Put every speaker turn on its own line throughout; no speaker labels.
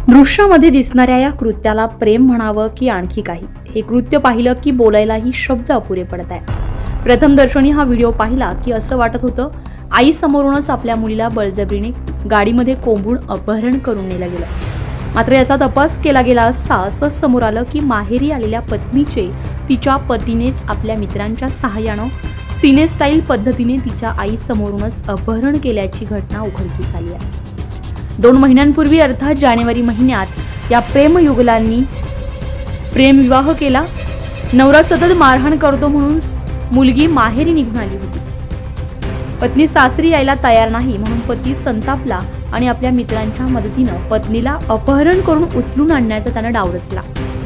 दृश्यामध्ये दिसणाऱ्या या कृत्याला प्रेम म्हणावं की आणखी काही, हे कृत्य पाहिलं की बोलायलाही शब्द अपुरे पडत आहे। प्रथमदर्शनी हा व्हिडिओ पाहिला की असं वाटत होतं आई समोरूनच आपल्या मुलीला बळजबरीने गाडीमध्ये कोंबून अपहरण करून नेलं गेलं। मात्र याचा तपास केला गेला असता असं समोर आलं की माहेरी आलेल्या पत्नीचे तिच्या पतीनेच आपल्या मित्रांच्या सहाय्यानं सिने स्टाईल पद्धतीने तिच्या आई समोरूनच अपहरण केल्याची घटना उघडकीस आली आहे। 2 महिन्यांपूर्वी अर्थात जानेवारी महिन्यात या प्रेमयुगलांनी प्रेमविवाह केला। नवरा सतत मारहाण करतो म्हणून मुलगी माहेरी निघून आली होती। पत्नी सासरी यायला तयार नाही म्हणून पती संतापला आणि आपल्या मित्रांच्या मदतीनं पत्नीला अपहरण करून उचलून आणण्याचा त्यानं डाव रचला।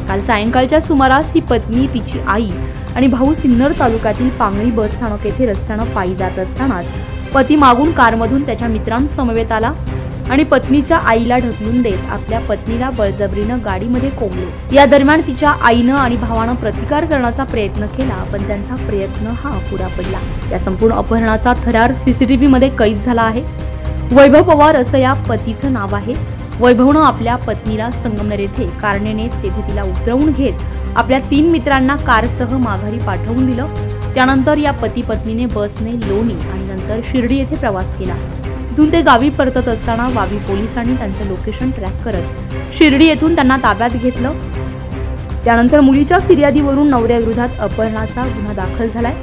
काल सायंकाळच्या सुमारास ही पत्नी, तिची आई आणि भाऊ सिन्नर तालुक्यातील पांगरी बस स्थानक येथे रस्त्यानं पायी जात असतानाच पती मागून कारमधून त्याच्या मित्रांसमवेत आला आणि पत्नीच्या आईला ढकलून देत आपल्या पत्नीला बळजबरीनं गाडीमध्ये कोंबले। या दरम्यान तिच्या आईनं आणि भावानं प्रतिकार करण्याचा प्रयत्न केला, पण त्यांचा प्रयत्न हा अपुरा पडला। या संपूर्ण अपहरणाचा थरार सीसीटीव्ही मध्ये कैद झाला आहे। वैभव पवार असं या पतीचं नाव आहे। वैभवनं आपल्या पत्नीला संगमनेर येथे कारने नेत तेथे तिला उतरवून घेत आपल्या 3 मित्रांना कारसह माघारी पाठवून दिलं। त्यानंतर या पती पत्नीने बसने लोणी आणि नंतर शिर्डी येथे प्रवास केला। तिथून ते गावी परतत असताना वावी पोलिसांनी त्यांचं लोकेशन ट्रॅक करत शिर्डी येथून त्यांना ताब्यात घेतलं। त्यानंतर मुलीच्या फिर्यादीवरून नवऱ्याविरोधात अपहरणाचा गुन्हा दाखल झालाय।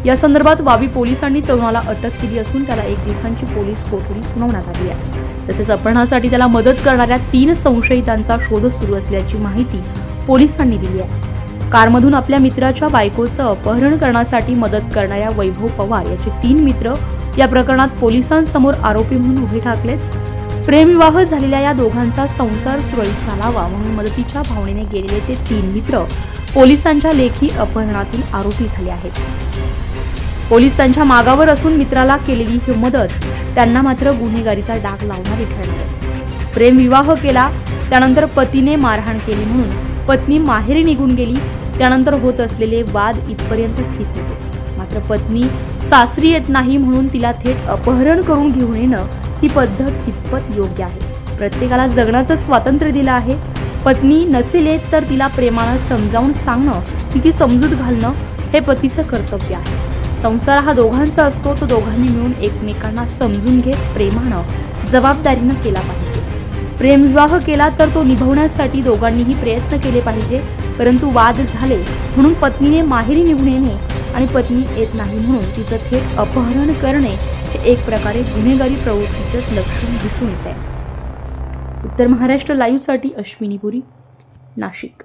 या संदर्भात वावी पोलिसांनी तरुणाला अटक केली असून त्याला 1 दिवसांची पोलीस कोठडी सुनावण्यात आली आहे। तसेच अपहरणासाठी त्याला मदत करणाऱ्या 3 संशयितांचा शोध सुरू असल्याची माहिती पोलिसांनी दिली आहे। कारमधून आपल्या मित्राच्या बायकोचं अपहरण करण्यासाठी मदत करणाऱ्या वैभव पवार याचे 3 मित्र या प्रकरणात पोलिसांसमोर आरोपी म्हणून उभे ठाकलेत। प्रेमविवाह झालेल्या या दोघांचा संसार सुरळीत चालावा म्हणून मदतीच्या भावनेने गेलेले ते 3 मित्र पोलिसांच्या लेखी अपहरणातील आरोपी झाले आहेत। पोलीस त्यांच्या मागावर असून मित्राला केलेली ही मदत त्यांना मात्र गुन्हेगारीचा डाग लावणारी ठरली। प्रेमविवाह केला, त्यानंतर पतीने मारहाण केली म्हणून पत्नी माहेरी निघून गेली। त्यानंतर होत असलेले वाद इथपर्यंत ठीक होते, मात्र पत्नी सासरी येत नाही म्हणून तिला थेट अपहरण करून घेऊन येणं ही पद्धत कितपत योग्य आहे? प्रत्येकाला जगण्याचं स्वातंत्र्य दिलं आहे। पत्नी नसेल येत तर तिला प्रेमानं समजावून सांगणं, तिची समजूत घालणं हे पतीचं कर्तव्य आहे। संसार हा दोघांचा असतो, तो दोघांनी मिळून एकमेकांना समजून घेत प्रेमानं, जबाबदारीनं केला पाहिजे। प्रेमविवाह केला तर तो निभवण्यासाठी दोघांनीही प्रयत्न केले पाहिजे, परंतु वाद झाले म्हणून पत्नीने माहेरी निघून येणे आणि पत्नी येत नाही म्हणून तिचं थेट अपहरण करणे हे एक प्रकारे गुन्हेगारी प्रवृत्तीचंच लक्षण दिसून येत आहे। उत्तर महाराष्ट्र लाईव्हसाठी अश्विनी पुरी, नाशिक।